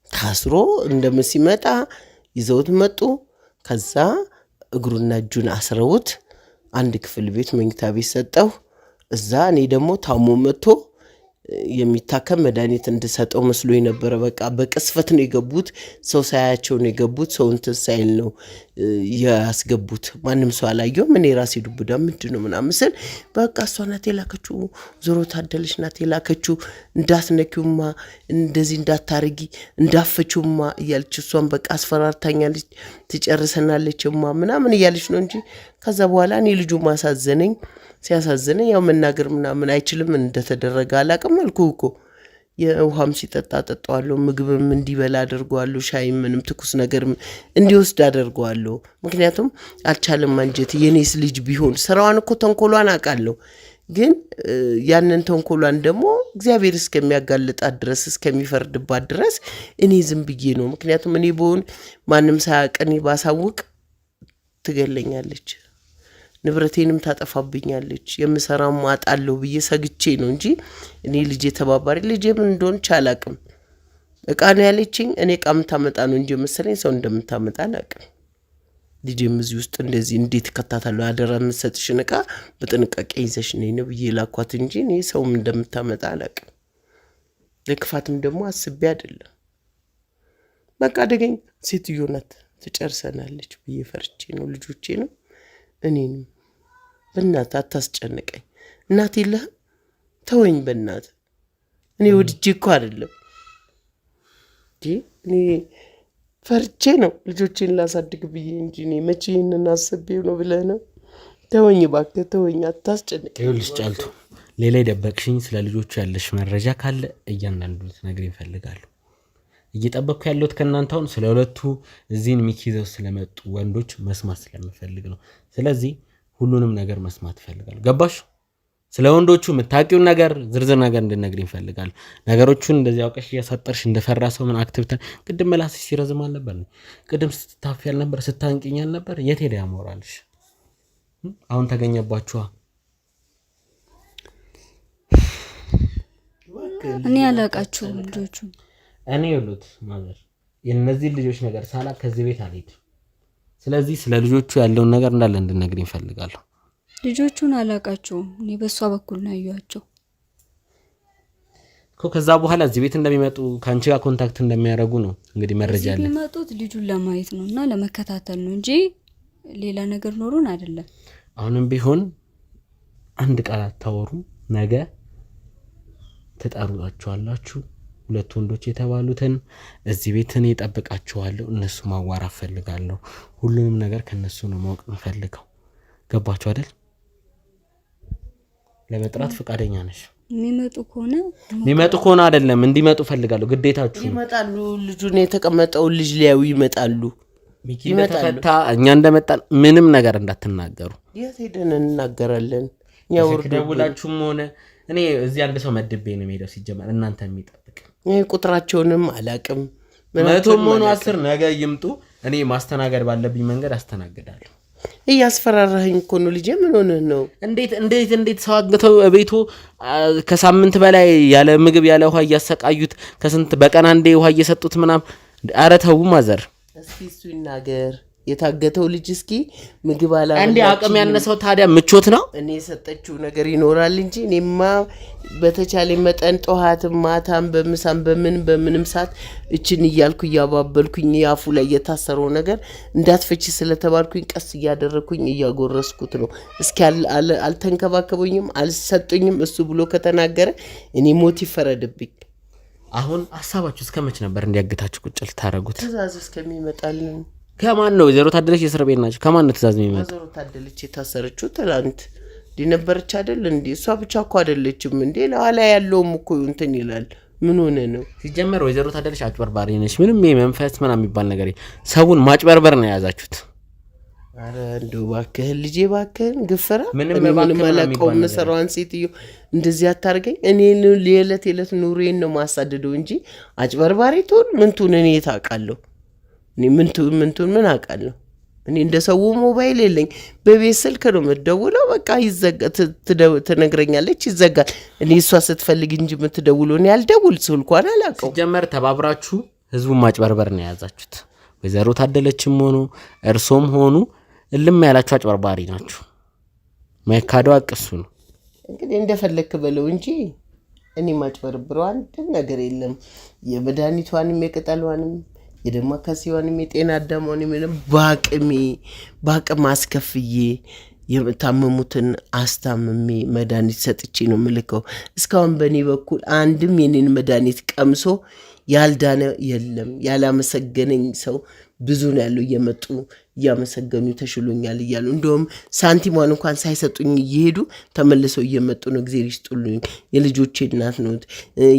ታስሮ እንደምሲመጣ ይዘውት መጡ። ከዛ እግሩና እጁን አስረውት አንድ ክፍል ቤት መኝታ ቤት ሰጠው። እዛ እኔ ደግሞ ታሞ መጥቶ የሚታከም መድኃኒት እንድሰጠው መስሎኝ ነበር። በቃ በቅስፈት ነው የገቡት። ሰው ሳያቸው ነው የገቡት። ሰው እንትን ሳይል ነው ያስገቡት። ማንም ሰው አላየውም። እኔ ራሴ ዱብዳ ምንድነው ምናምን ስል በቃ እሷ ናት የላከችው፣ ዞሮ ታደለች ናት የላከችው፣ እንዳትነኪውማ፣ እንደዚህ እንዳታርጊ፣ እንዳፈችውማ እያለች እሷን በቃ አስፈራርታኛለች፣ ትጨርሰናለችማ ምናምን እያለች ነው እንጂ ከዛ በኋላ እኔ ልጁ ማሳዘነኝ። ሲያሳዝነኝ ያው መናገር ምናምን አይችልም። እንደተደረገ አላቅም አልኩህ እኮ። የውሃም ሲጠጣ ጠጣዋለሁ፣ ምግብም እንዲበላ አደርገዋለሁ፣ ሻይ ምንም ትኩስ ነገርም እንዲወስድ አደርገዋለሁ። ምክንያቱም አልቻለም አንጀት። የኔስ ልጅ ቢሆን ስራዋን እኮ ተንኮሏን አውቃለሁ። ግን ያንን ተንኮሏን ደግሞ እግዚአብሔር እስከሚያጋልጣት ድረስ እስከሚፈርድባት ድረስ እኔ ዝም ብዬ ነው። ምክንያቱም እኔ በሆን ማንም ሳያውቅ እኔ ባሳውቅ ትገለኛለች፣ ንብረቴንም ታጠፋብኛለች፣ የምሰራው ማጣለሁ ብዬ ሰግቼ ነው እንጂ እኔ ልጄ ተባባሪ ልጄ ምን እንደሆነች አላቅም። እቃ ነው ያለችኝ። እኔ እቃ የምታመጣ ነው እንጂ መሰለኝ ሰው እንደምታመጣ አላቅም። ልጄም እዚህ ውስጥ እንደዚህ እንዴት ከታታለሁ? አደራ የምትሰጥሽን እቃ በጥንቃቄ ይዘሽ ነይ ነው ብዬ ላኳት እንጂ እኔ ሰውም እንደምታመጣ አላቅም። ለክፋትም ደግሞ አስቤ አይደለም። በቃ አደገኝ ሴትዮ ናት፣ ትጨርሰናለች ብዬ ፈርቼ ነው። ልጆቼ ነው እኔንም በእናት አታስጨንቀኝ። እናት የለህም? ተወኝ በእናት። እኔ ወድጄ እኮ አይደለም እኔ ፈርቼ ነው ልጆቼን ላሳድግ ብዬ እንጂ እኔ መቼ ይህንን አስቤው ነው ብለህ ነው? ተወኝ እባክህ ተወኝ፣ አታስጨንቀኝ። ይኸውልሽ ጫልቱ፣ ሌላ የደበቅሽኝ ስለ ልጆቹ ያለሽ መረጃ ካለ እያንዳንዱ ልትነግሪኝ እፈልጋለሁ። እየጠበቅኩ ያለሁት ከእናንተ አሁን ስለ ሁለቱ እዚህን ሚኪ ይዘው ስለመጡ ወንዶች መስማት ስለምፈልግ ነው። ስለዚህ ሁሉንም ነገር መስማት እፈልጋለሁ። ገባሽ? ስለ ወንዶቹ የምታውቂውን ነገር ዝርዝር ነገር እንድነግሪኝ እፈልጋለሁ። ነገሮቹን እንደዚህ አውቀሽ እያሳጠርሽ እንደፈራ ሰው ምን አክቲቪቲ ቅድም መላስሽ ሲረዝም አልነበር? ቅድም ስትታፊ አልነበር? ስታንቂኝ አልነበር? የት ሄደ ያሞራልሽ? አሁን ተገኘባችኋ። እኔ አላውቃቸውም ልጆቹ። እኔ ይሉት ማለት የነዚህ ልጆች ነገር ሳላ ከዚህ ቤት አልሄድም። ስለዚህ ስለ ልጆቹ ያለውን ነገር እንዳለ እንድነግሪኝ እፈልጋለሁ። ልጆቹን አላውቃቸውም። እኔ በሷ በኩል ነው ያዩአቸው እኮ። ከዛ በኋላ እዚህ ቤት እንደሚመጡ ካንቺ ጋር ኮንታክት እንደሚያደርጉ ነው እንግዲህ መረጃ አለ። የሚመጡት ልጁን ለማየት ነውና ለመከታተል ነው እንጂ ሌላ ነገር ኖሮን አይደለም። አሁንም ቢሆን አንድ ቃል አታወሩም። ነገ ተጣሩአቸዋላችሁ። ሁለት ወንዶች የተባሉትን እዚህ ቤት እኔ እጠብቃቸዋለሁ። እነሱ ማዋራት ፈልጋለሁ። ሁሉንም ነገር ከነሱ ነው ማወቅ ፈልገው። ገባችሁ አይደል? ለመጥራት ፈቃደኛ ነሽ? የሚመጡ ከሆነ አይደለም እንዲመጡ ፈልጋለሁ። ግዴታችሁ ይመጣሉ። ልጁን የተቀመጠው ልጅ ሊያዩ ይመጣሉ። ሚኪ በተፈታ እኛ እንደመጣን ምንም ነገር እንዳትናገሩ። የት ሄደን እንናገራለን? ደውላችሁም ሆነ እኔ እዚህ አንድ ሰው መድቤ ነው የምሄደው። ሲጀመር እናንተ የሚጠብቅ ቁጥራቸውንም አላቅም። መቶም ሆኖ 10 ነገ ይምጡ። እኔ ማስተናገድ ባለብኝ መንገድ አስተናግዳለሁ። እያስፈራራኸኝ እኮ ነው ልጄ። ምን ሆነህ ነው? እንዴት ሰው አግተው ቤቱ ከሳምንት በላይ ያለ ምግብ ያለ ውሃ እያሰቃዩት ከስንት በቀን አንዴ ውሃ እየሰጡት ምናም። ኧረ ተው ማዘር። እስኪ እሱ ይናገር። የታገተው ልጅ እስኪ ምግብ አላበላች እንዴ? አቅም ያነሰው ታዲያ ምቾት ነው? እኔ የሰጠችው ነገር ይኖራል እንጂ እኔማ በተቻለ መጠን ጠዋትም ማታም በምሳም በምንም ሰዓት እችን እያልኩ እያባበልኩኝ ያፉ ላይ የታሰረው ነገር እንዳትፈቺ ስለተባልኩኝ ቀስ እያደረኩኝ እያጎረስኩት ነው። እስኪ አልተንከባከቡኝም አልሰጡኝም እሱ ብሎ ከተናገረ እኔ ሞት ይፈረድብኝ። አሁን ሐሳባችሁ እስከመች ነበር እንዲያግታችሁ ቁጭ ልታረጉት? ትእዛዝ እስከሚመጣልን ከማን ነው? ወይዘሮ ታደለች የእስር ቤት ናቸው። ከማን ነው ትእዛዝ የሚመጣው? ወይዘሮ ታደለች የታሰረችው ትላንት ዲነበርች አይደል እንዴ? እሷ ብቻ እኮ አይደለችም እንዴ? ለኋላ ያለውም እኮ እንትን ይላል። ምን ሆነ ነው? ሲጀመር ወይዘሮ ታደለች አጭበርባሪ ነች። ምንም የመንፈስ ምናምን የሚባል ነገር ሰውን ማጭበርበር ነው የያዛችሁት። አረ እንደው እባክህ ልጄ እባክህ ግፈራ። ምንም አላውቀው መሰራዋን ሴትዮ እንደዚህ አታርገኝ። እኔ ለየለት ኑሬን ነው ማሳደደው እንጂ አጭበርባሪ ትሁን ምን ትሁን እኔ ታውቃለሁ? እኔ ምን አውቃለሁ? እኔ እንደሰው ሞባይል የለኝ። በቤት ስልክ ነው የምትደውለው። በቃ ትነግረኛለች፣ ይዘጋል። እኔ እሷ ስትፈልግ እንጂ የምትደውለው እኔ አልደውል። ስልኳን አላውቀው። ሲጀመር ተባብራችሁ ህዝቡን ማጭበርበር ነው የያዛችሁት። ወይዘሮ ታደለችም ሆኑ እርሶም ሆኑ እልም ያላችሁ አጭበርባሪ ናችሁ። ማይካደው አቅሱ ነው እንግዲህ እንደፈለክ በለው እንጂ እኔ ማጭበርብረው አንድም ነገር የለም። የመድኃኒቷንም የቅጠሏንም የደማከሲዋንም የጤና አዳሟንም ምንም ባቅም አስከፍዬ የታመሙትን አስታምሜ መድኃኒት ሰጥቼ ነው ምልከው። እስካሁን በእኔ በኩል አንድም የኔን መድኃኒት ቀምሶ ያልዳነ የለም። ያላመሰገነኝ ሰው ብዙ ነው ያለው። እየመጡ እያመሰገኑ ተሽሎኛል እያሉ እንደውም ሳንቲሟን እንኳን ሳይሰጡኝ እየሄዱ ተመልሰው እየመጡ ነው እግዚአብሔር ይስጥልኝ የልጆቼ እናት ነው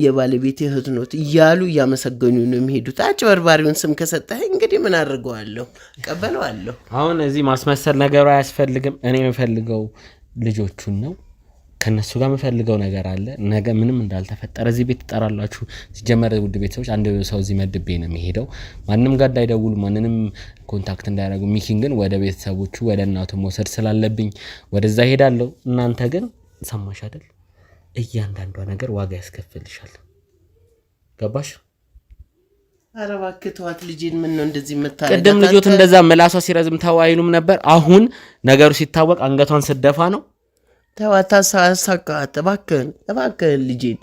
የባለቤቴ እህት ነው እያሉ እያመሰገኑ ነው የሚሄዱት። አጭበርባሪውን ስም ከሰጠህ እንግዲህ ምን አድርገዋለሁ? ቀበለዋለሁ። አሁን እዚህ ማስመሰል ነገሩ አያስፈልግም። እኔ የምፈልገው ልጆቹን ነው። ከነሱ ጋር የምፈልገው ነገር አለ። ነገ ምንም እንዳልተፈጠረ እዚህ ቤት ተጠራላችሁ። ሲጀመር ውድ ቤተሰቦች አንድ ሰው እዚህ መድቤ ነው የሚሄደው። ማንንም ጋር እንዳይደውሉ፣ ማንንም ኮንታክት እንዳያደርጉ። ሚኪን ግን ወደ ቤተሰቦቹ ወደ እናቱ መውሰድ ስላለብኝ ወደዛ ሄዳለሁ። እናንተ ግን ሰማሽ አይደል? እያንዳንዷ ነገር ዋጋ ያስከፍልሻል። ገባሽ? ኧረ እባክህ ተዋት ልጄን። ምን ነው እንደዚህ የምታረጋት? ቅድም ልጆት እንደዛ መላሷ ሲረዝም ተዋይሉም ነበር። አሁን ነገሩ ሲታወቅ አንገቷን ስደፋ ነው። ተዋታሳካት እባክህን ልጄን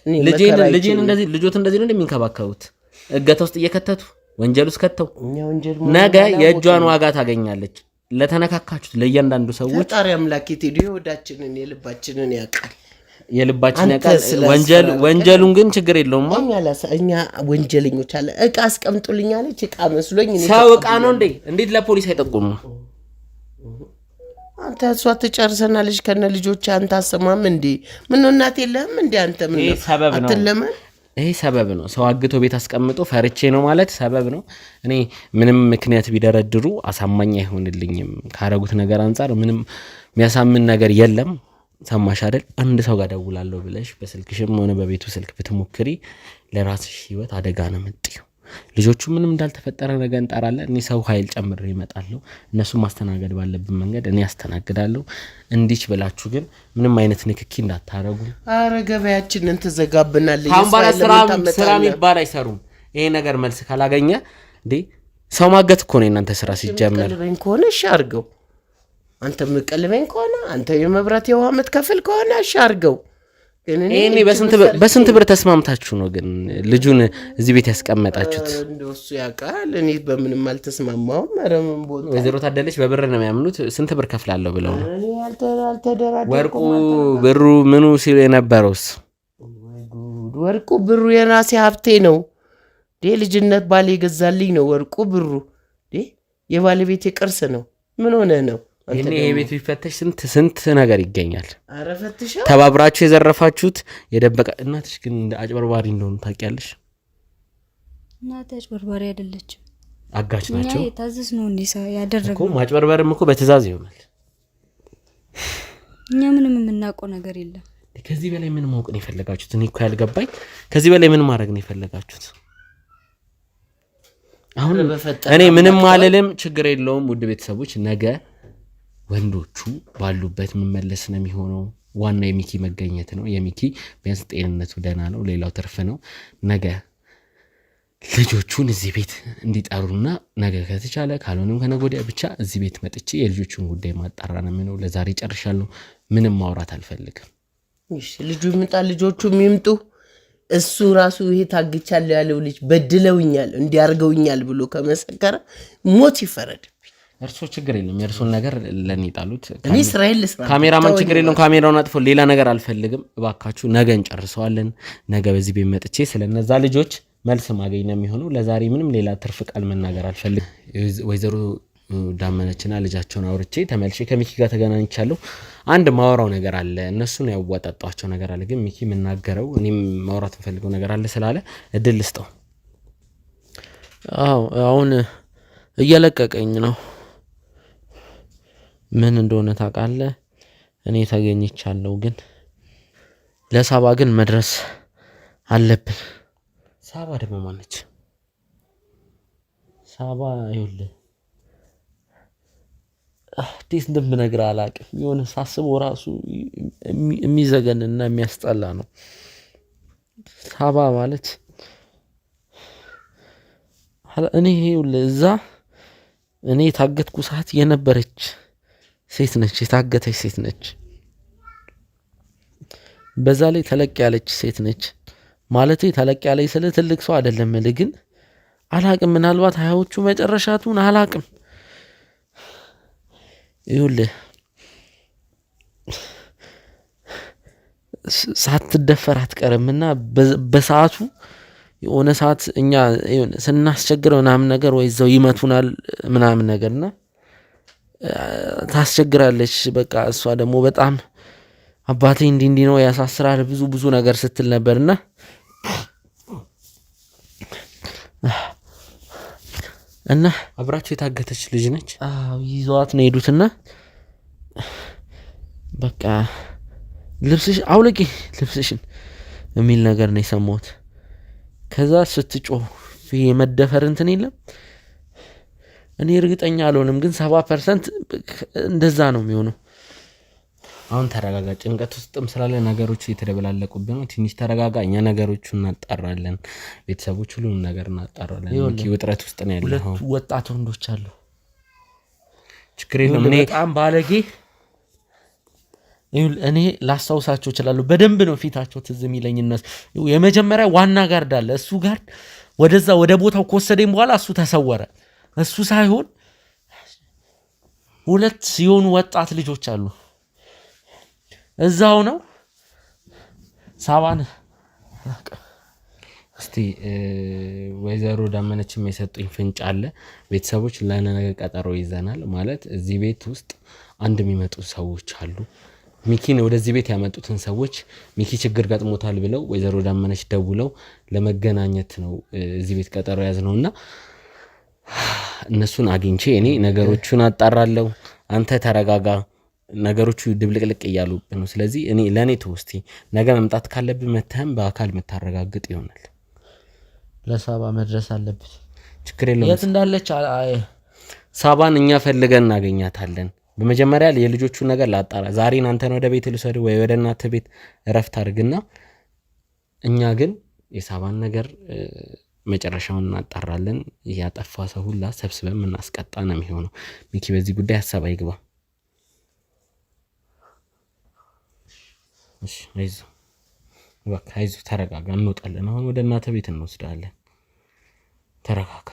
እንደዚህ ልጆት እንደዚህ ነው እንደሚንከባከቡት እገታ ውስጥ እየከተቱ ወንጀል ውስጥ ከተው ነገ የእጇን ዋጋ ታገኛለች። ለተነካካችሁት ለእያንዳንዱ ሰዎች ፈጣሪ አምላክ የትሄዱ የወዳችንን የልባችንን ያውቃል። የልባችን ያውቃል። ወንጀሉን ግን ችግር የለውም። እኛ ወንጀለኞች አለ እቃ አስቀምጡልኝ አለች። እቃ መስሎኝ ሰው እቃ ነው እንዴ? እንዴት ለፖሊስ አይጠቁሙ? አንተ እሷ ትጨርሰናለች ከነ ልጆች አንተ አሰማም እንዴ? ምን እናት የለህም እንዴ አንተ? ምን አትለምን? ይሄ ሰበብ ነው። ሰው አግቶ ቤት አስቀምጦ ፈርቼ ነው ማለት ሰበብ ነው። እኔ ምንም ምክንያት ቢደረድሩ አሳማኝ አይሆንልኝም። ካረጉት ነገር አንፃር ምንም የሚያሳምን ነገር የለም። ሰማሽ አይደል? አንድ ሰው ጋር ደውላለሁ ብለሽ በስልክሽም ሆነ በቤቱ ስልክ ብትሞክሪ ለራስሽ ህይወት አደጋ ነው የምትጥዩ። ልጆቹ ምንም እንዳልተፈጠረ ነገር እንጠራለን። እኔ ሰው ኃይል ጨምሬ እመጣለሁ። እነሱ ማስተናገድ ባለብን መንገድ እኔ አስተናግዳለሁ። እንዲች ብላችሁ ግን ምንም አይነት ንክኪ እንዳታረጉ። አረ ገበያችንን ትዘጋብናለች። ካምባላ ስራ የሚባል አይሰሩም። ይሄ ነገር መልስ ካላገኘ እንዴ ሰው ማገት እኮ ነው እናንተ ስራ ሲጀመር። ቀልበኝ ከሆነ እሺ አድርገው። አንተ ምቀልበኝ ከሆነ አንተ የመብራት የውሃ የምትከፍል ከሆነ እሺ አድርገው። እኔ በስንት ብር ተስማምታችሁ ነው ግን ልጁን እዚህ ቤት ያስቀመጣችሁት? እንደሱ ያውቃል። እኔ በምንም አልተስማማውም። አረምን ቦታ ወይዘሮ ታደለች በብር ነው የሚያምኑት። ስንት ብር ከፍላለሁ ብለው ነው? እኔ አልተደራደርኩም። ወርቁ ብሩ ምኑ ሲሉ የነበረውስ? ወርቁ ብሩ የራሴ ሀብቴ ነው። ልጅነት ባሌ የገዛልኝ ነው። ወርቁ ብሩ የባለቤቴ ቅርስ ነው። ምን ሆነ ነው? ይሄ ቤት ቢፈተሽ ስንት ነገር ይገኛል። አረ ፈትሽ። ተባብራችሁ የዘረፋችሁት የደበቀ እናትሽ ግን እንደ አጭበርባሪ እንደሆኑ ታውቂያለሽ። እናት አጭበርባሪ አይደለችም፣ አጋች ናቸው። የታዘዝ ነው እንዲሳ ያደረገው እኮ ማጭበርበርም እኮ በትእዛዝ ይሆናል። እኛ ምንም የምናውቀው ነገር የለም። ከዚህ በላይ ምን ማወቅ ነው የፈለጋችሁት? እኔ እኮ ያልገባኝ ከዚህ በላይ ምን ማድረግ ነው የፈለጋችሁት? አሁን እኔ ምንም አልልም፣ ችግር የለውም። ውድ ቤተሰቦች ነገ ወንዶቹ ባሉበት መመለስ ነው የሚሆነው። ዋና የሚኪ መገኘት ነው። የሚኪ ቢያንስ ጤንነቱ ደህና ነው፣ ሌላው ትርፍ ነው። ነገ ልጆቹን እዚህ ቤት እንዲጠሩና ነገ ከተቻለ ካልሆነም ከነገ ወዲያ ብቻ እዚህ ቤት መጥቼ የልጆቹን ጉዳይ ማጣራ ነው የሚሆነው። ለዛሬ ጨርሻለሁ። ምንም ማውራት አልፈልግም። እሺ ልጁ ይምጣ፣ ልጆቹ ይምጡ። እሱ ራሱ ይሄ ታግቻለሁ ያለው ልጅ በድለውኛል እንዲያርገውኛል ብሎ ከመሰከረ ሞት ይፈረድ። እርሶ ችግር የለም፣ የእርሶን ነገር ለኔ ጣሉት። እኔ እስራኤል ልስራ። ካሜራማን ችግር የለም፣ ካሜራውን አጥፎ ሌላ ነገር አልፈልግም። እባካችሁ ነገ እንጨርሰዋለን። ነገ በዚህ ቤት መጥቼ ስለነዛ ልጆች መልስ ማገኝ ነው የሚሆነው። ለዛሬ ምንም ሌላ ትርፍ ቃል መናገር አልፈልግም። ወይዘሮ ዳመነችና ልጃቸውን አውርቼ ተመልሼ ከሚኪ ጋር ተገናኝቻለሁ። አንድ ማወራው ነገር አለ፣ እነሱን ያዋጣጣቸው ነገር አለ። ግን ሚኪ የምናገረው እኔም ማውራት የምፈልገው ነገር አለ ስላለ እድል ልስጠው። አሁን እየለቀቀኝ ነው። ምን እንደሆነ ታውቃለህ? እኔ ተገኝቻለሁ፣ ግን ለሳባ ግን መድረስ አለብን። ሳባ ደግሞ ማነች? ሳባ ይኸውልህ እንዴት እንደምነግርህ አላውቅም። የሆነ ሳስበው ራሱ የሚዘገንና የሚያስጠላ ነው። ሳባ ማለት እኔ ይኸውልህ እዛ እኔ የታገትኩ ሰዓት የነበረች ሴት ነች፣ የታገተች ሴት ነች። በዛ ላይ ተለቅ ያለች ሴት ነች። ማለት ተለቅ ያለች ስለ ትልቅ ሰው አይደለም፣ ግን አላቅም፣ ምናልባት ሀያዎቹ መጨረሻቱን አላቅም። ይኸውልህ ሳትደፈር አትቀርምና በሰዓቱ የሆነ ሰዓት እኛ ስናስቸግር ምናምን ነገር ወይ እዛው ይመቱናል ምናምን ነገርና ታስቸግራለች። በቃ እሷ ደግሞ በጣም አባቴ እንዲህ ነው ያሳስራል ብዙ ነገር ስትል ነበርና እና አብራቸው የታገተች ልጅ ነች። ይዘዋት ነው ሄዱትና በቃ ልብስሽ አውልቂ ልብስሽን የሚል ነገር ነው የሰማሁት። ከዛ ስትጮህ የመደፈር እንትን የለም። እኔ እርግጠኛ አልሆንም፣ ግን 70% እንደዛ ነው የሚሆነው። አሁን ተረጋጋ። ጭንቀት ውስጥም ስላለ ነገሮች እየተደበላለቁብን ነው። ትንሽ ተረጋጋ። እኛ ነገሮቹን እናጣራለን፣ ቤተሰቦች ሁሉንም ነገር እናጣራለን። ሚኪ ውጥረት ውስጥ ነው ያለው። ሁለት ወጣት ወንዶች አሉ። ችግር የለም። እኔ በጣም ባለጌ እኔ ላስታውሳቸው እችላለሁ። በደንብ ነው ፊታቸው ትዝ የሚለኝ። እነሱ የመጀመሪያ ዋና ጋርድ አለ። እሱ ጋርድ ወደዛ ወደ ቦታው ከወሰደኝ በኋላ እሱ ተሰወረ። እሱ ሳይሆን ሁለት ሲሆኑ ወጣት ልጆች አሉ እዛው ነው። ሳባን እስቲ ወይዘሮ ዳመነችም የሰጡኝ ፍንጭ አለ። ቤተሰቦች ለነገ ቀጠሮ ይዘናል። ማለት እዚህ ቤት ውስጥ አንድ የሚመጡ ሰዎች አሉ። ሚኪን ወደዚህ ቤት ያመጡትን ሰዎች ሚኪ ችግር ገጥሞታል ብለው ወይዘሮ ዳመነች ደውለው ለመገናኘት ነው እዚህ ቤት ቀጠሮ ያዝነውና እነሱን አግኝቼ እኔ ነገሮቹን አጣራለሁ። አንተ ተረጋጋ። ነገሮቹ ድብልቅልቅ እያሉብን ነው። ስለዚህ እኔ ለኔ ተውስቲ ነገ መምጣት ካለብህ መተህም በአካል መታረጋግጥ ይሆናል። ለሳባ መድረስ አለብኝ። ችግር የለውም። የት እንዳለች ሳባን እኛ ፈልገን እናገኛታለን። በመጀመሪያ የልጆቹን ነገር ላጣራ። ዛሬን አንተን ወደ ቤት ልውሰድ ወይ ወደ እናትህ ቤት እረፍት አድርግና እኛ ግን የሳባን ነገር መጨረሻውን እናጣራለን። ያጠፋ ሰው ሁላ ሰብስበን እናስቀጣ ነው የሚሆነው። ሚኪ በዚህ ጉዳይ ሐሳብ አይግባ። እሺ አይዞህ በቃ አይዞህ፣ ተረጋጋ። እንወጣለን። አሁን ወደ እናትህ ቤት እንወስዳለን። ተረጋጋ።